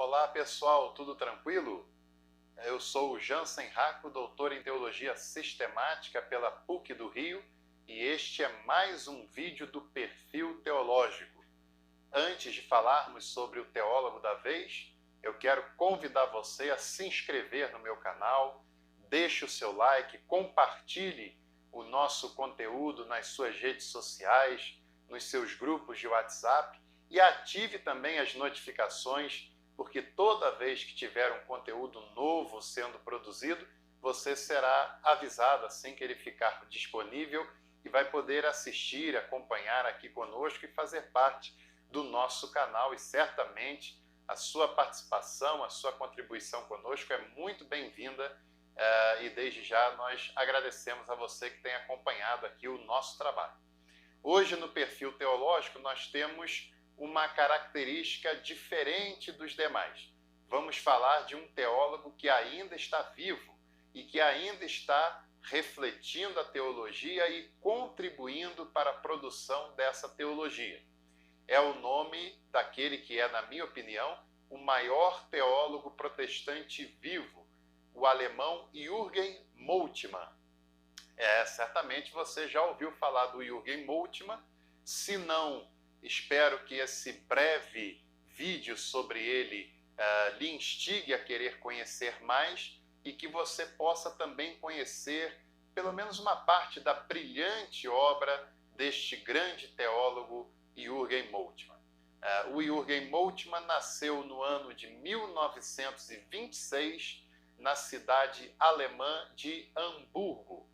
Olá pessoal, tudo tranquilo? Eu sou o Jansen Racco, doutor em Teologia Sistemática pela PUC do Rio, e este é mais um vídeo do Perfil Teológico. Antes de falarmos sobre o teólogo da vez, eu quero convidar você a se inscrever no meu canal, deixe o seu like, compartilhe o nosso conteúdo nas suas redes sociais, nos seus grupos de WhatsApp e ative também as notificações, porque toda vez que tiver um conteúdo novo sendo produzido, você será avisado assim que ele ficar disponível e vai poder assistir, acompanhar aqui conosco e fazer parte do nosso canal. E certamente a sua participação, a sua contribuição conosco é muito bem-vinda, e desde já nós agradecemos a você que tem acompanhado aqui o nosso trabalho. Hoje no Perfil Teológico nós temos uma característica diferente dos demais. Vamos falar de um teólogo que ainda está vivo e que ainda está refletindo a teologia e contribuindo para a produção dessa teologia. É o nome daquele que é, na minha opinião, o maior teólogo protestante vivo, o alemão Jürgen Moltmann. Certamente você já ouviu falar do Jürgen Moltmann. Se não, espero que esse breve vídeo sobre ele lhe instigue a querer conhecer mais e que você possa também conhecer pelo menos uma parte da brilhante obra deste grande teólogo Jürgen Moltmann. O Jürgen Moltmann nasceu no ano de 1926 na cidade alemã de Hamburgo.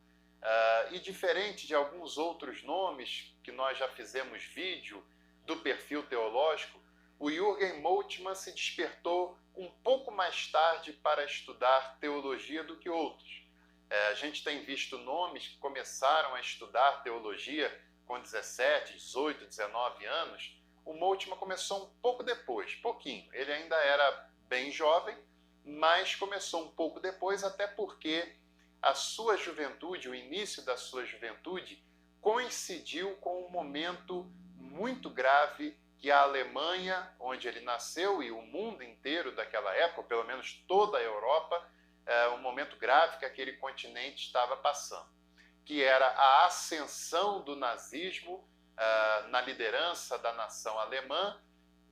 E diferente de alguns outros nomes que nós já fizemos vídeo do Perfil Teológico, o Jürgen Moltmann se despertou um pouco mais tarde para estudar teologia do que outros. A gente tem visto nomes que começaram a estudar teologia com 17, 18, 19 anos. O Moltmann começou um pouco depois, pouquinho. Ele ainda era bem jovem, mas começou um pouco depois, até porque a sua juventude, o início da sua juventude, coincidiu com um momento muito grave que a Alemanha, onde ele nasceu, e o mundo inteiro daquela época, ou pelo menos toda a Europa, um momento grave que aquele continente estava passando, que era a ascensão do nazismo na liderança da nação alemã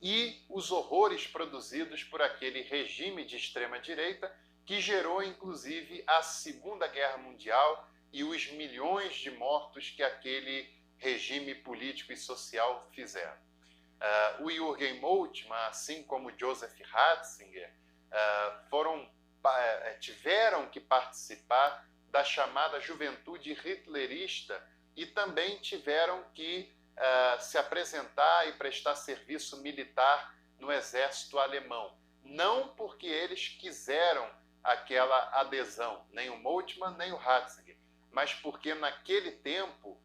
e os horrores produzidos por aquele regime de extrema-direita que gerou, inclusive, a Segunda Guerra Mundial e os milhões de mortos que aquele regime político e social fizeram. O Jürgen Moltmann, assim como Joseph Ratzinger, tiveram que participar da chamada juventude hitlerista e também tiveram que se apresentar e prestar serviço militar no exército alemão. Não porque eles quiseram aquela adesão, nem o Moltmann, nem o Ratzinger, mas porque naquele tempo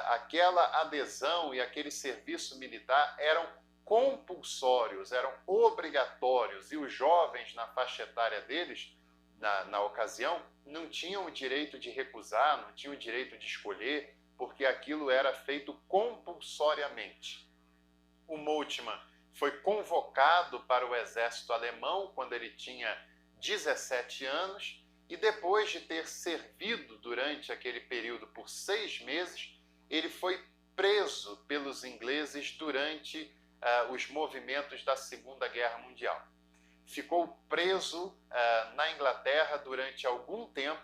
aquela adesão e aquele serviço militar eram compulsórios, eram obrigatórios, e os jovens na faixa etária deles, na ocasião, não tinham o direito de recusar, não tinham o direito de escolher, porque aquilo era feito compulsoriamente. O Moltmann foi convocado para o exército alemão quando ele tinha 17 anos, e depois de ter servido durante aquele período por 6 meses, ele foi preso pelos ingleses durante os movimentos da Segunda Guerra Mundial. Ficou preso na Inglaterra durante algum tempo,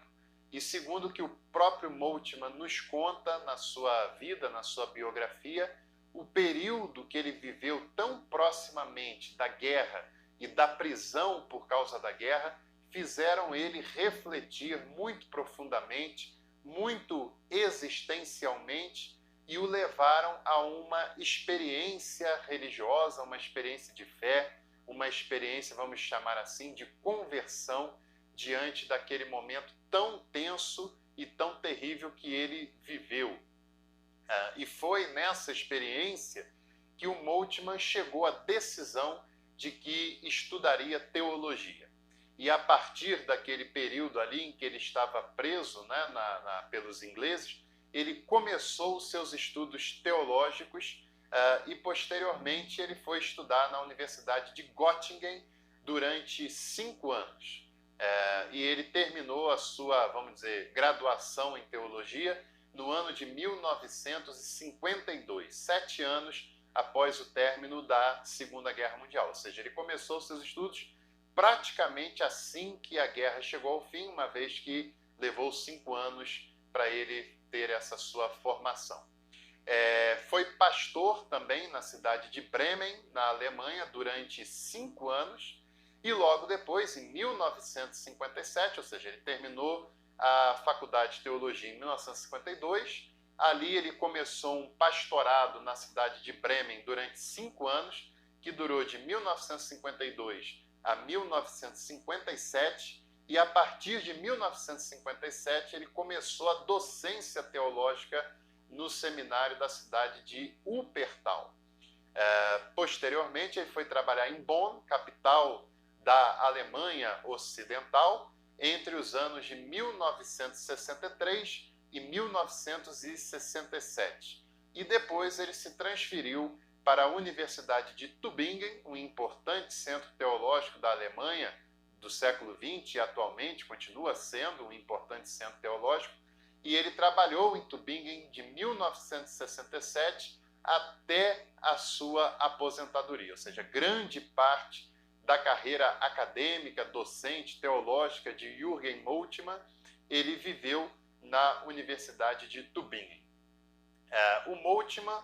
e segundo o que o próprio Moltmann nos conta na sua vida, na sua biografia, o período que ele viveu tão proximamente da guerra e da prisão por causa da guerra fizeram ele refletir muito profundamente, muito existencialmente, e o levaram a uma experiência religiosa, uma experiência de fé, uma experiência, vamos chamar assim, de conversão diante daquele momento tão tenso e tão terrível que ele viveu. E foi nessa experiência que o Moltmann chegou à decisão de que estudaria teologia. E a partir daquele período ali em que ele estava preso, né, pelos ingleses, ele começou os seus estudos teológicos e posteriormente ele foi estudar na Universidade de Göttingen, durante 5 anos. E ele terminou a sua, vamos dizer, graduação em teologia no ano de 1952, 7 anos após o término da Segunda Guerra Mundial. Ou seja, ele começou seus estudos praticamente assim que a guerra chegou ao fim, uma vez que levou 5 anos para ele ter essa sua formação. Foi pastor também na cidade de Bremen, na Alemanha, durante 5 anos, e logo depois, em 1957, ou seja, ele terminou a faculdade de teologia em 1952, ali ele começou um pastorado na cidade de Bremen durante 5 anos, que durou de 1952 a 1957, e a partir de 1957 ele começou a docência teológica no seminário da cidade de Wuppertal. Posteriormente, ele foi trabalhar em Bonn, capital da Alemanha Ocidental, entre os anos de 1963 e 1967. E depois ele se transferiu para a Universidade de Tübingen, um importante centro teológico da Alemanha do século XX e atualmente continua sendo um importante centro teológico, e ele trabalhou em Tübingen de 1967 até a sua aposentadoria, ou seja, grande parte da carreira acadêmica, docente, teológica de Jürgen Moltmann, ele viveu na Universidade de Tübingen. O Moltmann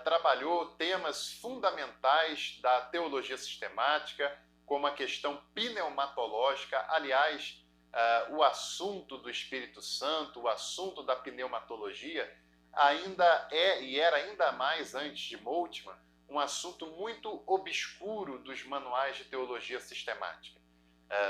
trabalhou temas fundamentais da teologia sistemática, como a questão pneumatológica. Aliás, o assunto do Espírito Santo, o assunto da pneumatologia, ainda e era ainda mais antes de Moltmann, um assunto muito obscuro dos manuais de teologia sistemática.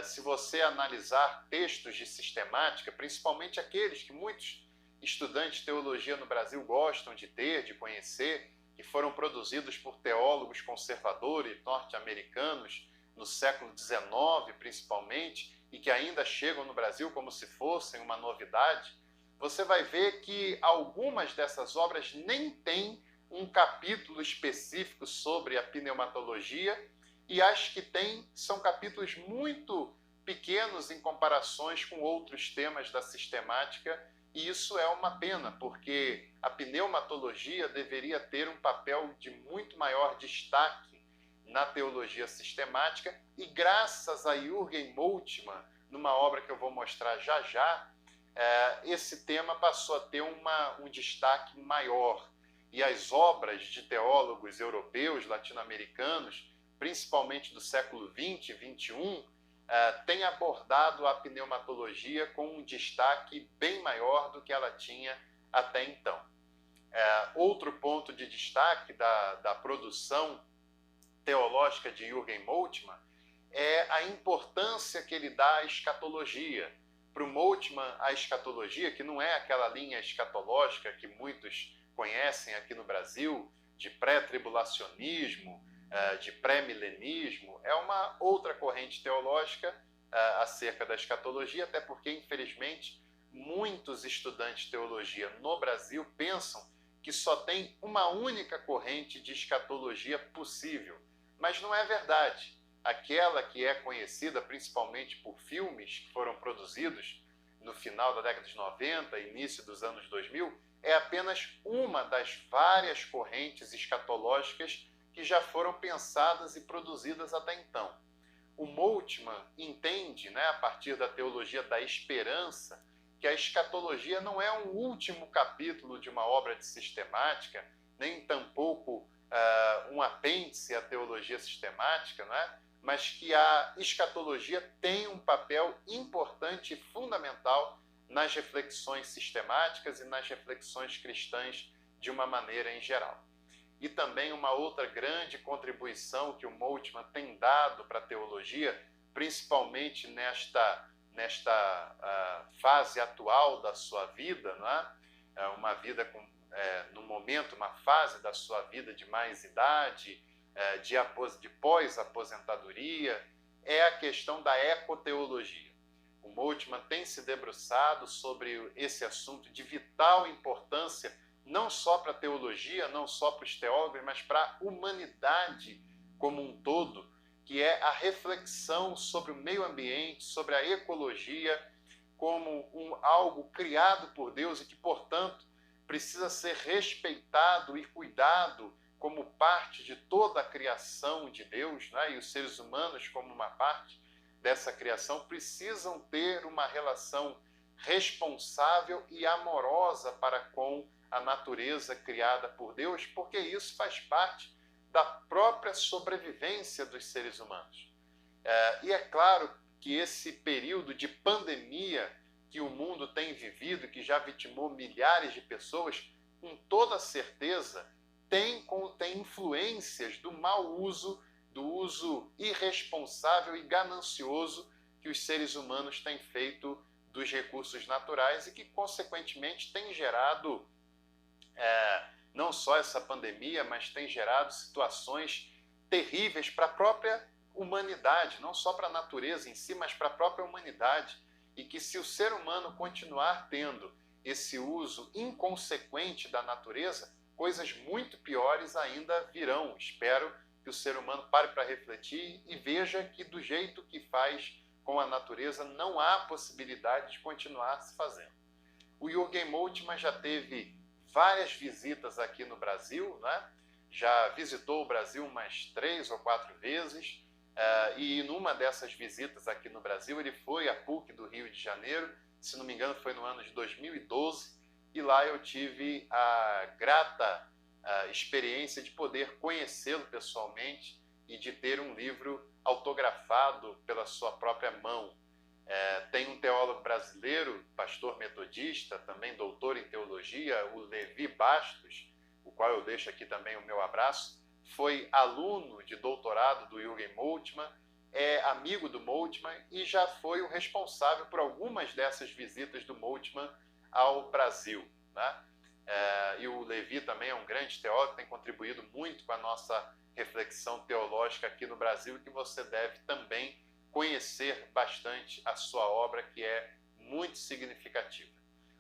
Se você analisar textos de sistemática, principalmente aqueles que muitos estudantes de teologia no Brasil gostam de ter, de conhecer, que foram produzidos por teólogos conservadores norte-americanos no século XIX, principalmente, e que ainda chegam no Brasil como se fossem uma novidade, você vai ver que algumas dessas obras nem têm um capítulo específico sobre a pneumatologia, e as que tem são capítulos muito pequenos em comparações com outros temas da sistemática, e isso é uma pena, porque a pneumatologia deveria ter um papel de muito maior destaque na teologia sistemática, e graças a Jürgen Moltmann, numa obra que eu vou mostrar já já, esse tema passou a ter um destaque maior. E as obras de teólogos europeus, latino-americanos, principalmente do século XX e XXI, têm abordado a pneumatologia com um destaque bem maior do que ela tinha até então. Outro ponto de destaque da produção teológica de Jürgen Moltmann é a importância que ele dá à escatologia. Para o Moltmann, a escatologia, que não é aquela linha escatológica que muitos conhecem aqui no Brasil, de pré-tribulacionismo, de pré-milenismo, é uma outra corrente teológica acerca da escatologia, até porque, infelizmente, muitos estudantes de teologia no Brasil pensam que só tem uma única corrente de escatologia possível, mas não é verdade. Aquela que é conhecida principalmente por filmes que foram produzidos no final da década de 90, início dos anos 2000, é apenas uma das várias correntes escatológicas que já foram pensadas e produzidas até então. O Moltmann entende, a partir da teologia da esperança, que a escatologia não é um último capítulo de uma obra de sistemática, nem tampouco um apêndice à teologia sistemática, mas que a escatologia tem um papel importante e fundamental nas reflexões sistemáticas e nas reflexões cristãs de uma maneira em geral. E também uma outra grande contribuição que o Moltmann tem dado para a teologia, principalmente nesta fase atual da sua vida, uma vida no momento, uma fase da sua vida de mais idade, de pós-aposentadoria, é a questão da ecoteologia. O Moltmann tem se debruçado sobre esse assunto de vital importância, não só para a teologia, não só para os teólogos, mas para a humanidade como um todo, que é a reflexão sobre o meio ambiente, sobre a ecologia, como algo criado por Deus e que, portanto, precisa ser respeitado e cuidado como parte de toda a criação de Deus, né? E os seres humanos, como uma parte dessa criação, precisam ter uma relação responsável e amorosa para com a natureza criada por Deus, porque isso faz parte da própria sobrevivência dos seres humanos. E é claro que esse período de pandemia que o mundo tem vivido, que já vitimou milhares de pessoas, com toda certeza tem influências do mau uso, do uso irresponsável e ganancioso que os seres humanos têm feito dos recursos naturais e que, consequentemente, tem gerado não só essa pandemia, mas tem gerado situações terríveis para a própria humanidade, não só para a natureza em si, mas para a própria humanidade. E que, se o ser humano continuar tendo esse uso inconsequente da natureza, coisas muito piores ainda virão. Espero que o ser humano pare para refletir e veja que, do jeito que faz com a natureza, não há possibilidade de continuar se fazendo. O Jürgen Moltmann já teve várias visitas aqui no Brasil, né? Já visitou o Brasil umas 3 ou 4 vezes, e numa dessas visitas aqui no Brasil ele foi à PUC do Rio de Janeiro, se não me engano foi no ano de 2012, e lá eu tive a grata experiência de poder conhecê-lo pessoalmente e de ter um livro autografado pela sua própria mão. Tem um teólogo brasileiro, pastor metodista, também doutor em teologia, o Levi Bastos, o qual eu deixo aqui também o meu abraço, foi aluno de doutorado do Jürgen Moltmann, é amigo do Moltmann e já foi o responsável por algumas dessas visitas do Moltmann ao Brasil, né? E o Levi também é um grande teólogo, tem contribuído muito com a nossa reflexão teológica aqui no Brasil, que você deve também conhecer bastante a sua obra, que é muito significativa.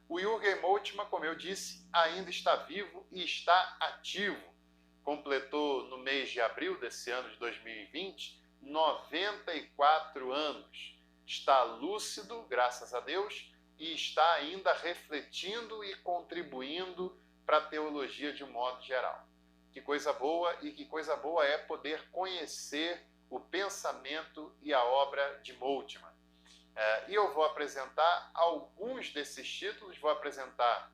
O Jürgen Moltmann, como eu disse, ainda está vivo e está ativo. Completou no mês de abril desse ano de 2020 94 anos. Está lúcido, graças a Deus, e está ainda refletindo e contribuindo para a teologia de um modo geral. Que coisa boa, e que coisa boa é poder conhecer o pensamento e a obra de Moltmann. E eu vou apresentar alguns desses títulos, vou apresentar,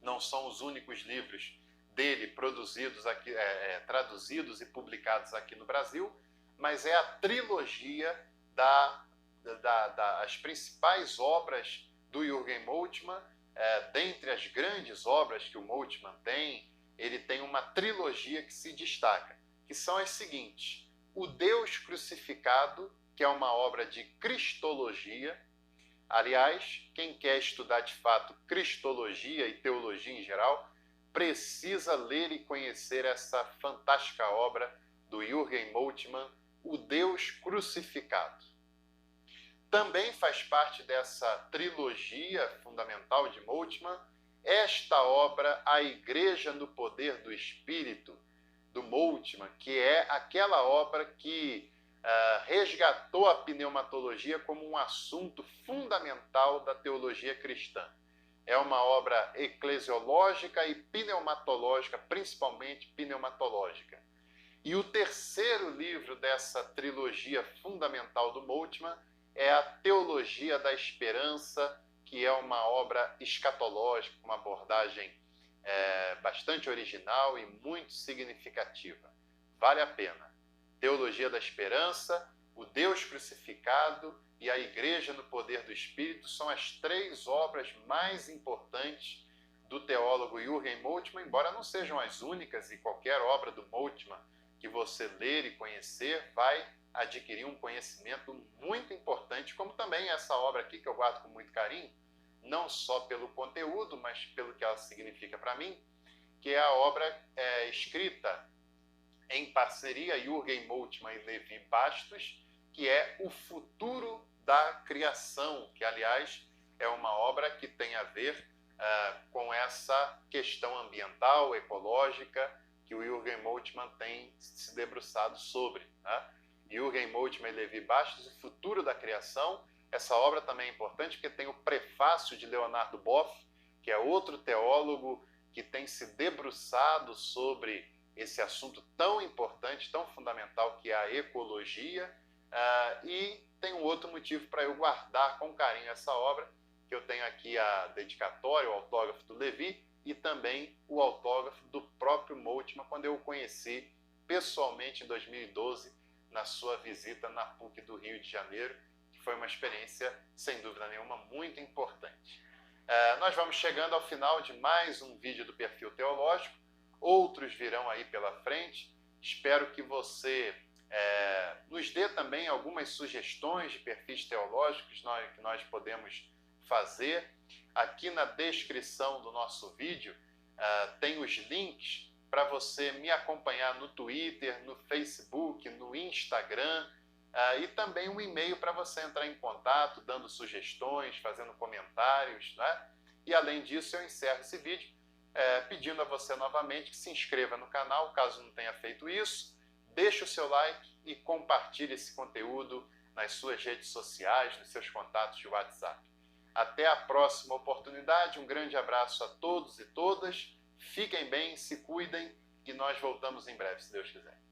não são os únicos livros dele produzidos aqui, traduzidos e publicados aqui no Brasil, mas é a trilogia das principais obras do Jürgen Moltmann. Dentre as grandes obras que o Moltmann tem, ele tem uma trilogia que se destaca, que são as seguintes: O Deus Crucificado, que é uma obra de cristologia. Aliás, quem quer estudar de fato cristologia e teologia em geral, precisa ler e conhecer essa fantástica obra do Jürgen Moltmann, O Deus Crucificado. Também faz parte dessa trilogia fundamental de Moltmann esta obra, A Igreja no Poder do Espírito, do Moltmann, que é aquela obra que resgatou a pneumatologia como um assunto fundamental da teologia cristã. É uma obra eclesiológica e pneumatológica, principalmente pneumatológica. E o terceiro livro dessa trilogia fundamental do Moltmann é a Teologia da Esperança, que é uma obra escatológica, uma abordagem bastante original e muito significativa. Vale a pena. Teologia da Esperança, O Deus Crucificado e A Igreja no Poder do Espírito são as 3 obras mais importantes do teólogo Jürgen Moltmann, embora não sejam as únicas, e qualquer obra do Moltmann que você ler e conhecer vai adquirir um conhecimento muito importante, como também essa obra aqui que eu guardo com muito carinho, não só pelo conteúdo, mas pelo que ela significa para mim, que é a obra escrita em parceria Jürgen Moltmann e Levi Bastos, que é O Futuro da Criação, que, aliás, é uma obra que tem a ver com essa questão ambiental, ecológica, que o Jürgen Moltmann tem se debruçado sobre, né? Jürgen Moltmann e Levi Bastos, O Futuro da Criação. Essa obra também é importante porque tem o prefácio de Leonardo Boff, que é outro teólogo que tem se debruçado sobre esse assunto tão importante, tão fundamental, que é a ecologia. E tem um outro motivo para eu guardar com carinho essa obra, que eu tenho aqui a dedicatória, o autógrafo do Levi, e também o autógrafo do próprio Moltmann, quando eu o conheci pessoalmente em 2012, na sua visita na PUC do Rio de Janeiro, que foi uma experiência, sem dúvida nenhuma, muito importante. Nós vamos chegando ao final de mais um vídeo do Perfil Teológico, outros virão aí pela frente. Espero que você nos dê também algumas sugestões de perfis teológicos que nós podemos fazer. Aqui na descrição do nosso vídeo tem os links para você me acompanhar no Twitter, no Facebook, no Instagram, e também um e-mail para você entrar em contato, dando sugestões, fazendo comentários, né? E além disso, eu encerro esse vídeo pedindo a você novamente que se inscreva no canal, caso não tenha feito isso, deixe o seu like e compartilhe esse conteúdo nas suas redes sociais, nos seus contatos de WhatsApp. Até a próxima oportunidade, um grande abraço a todos e todas, fiquem bem, se cuidem e nós voltamos em breve, se Deus quiser.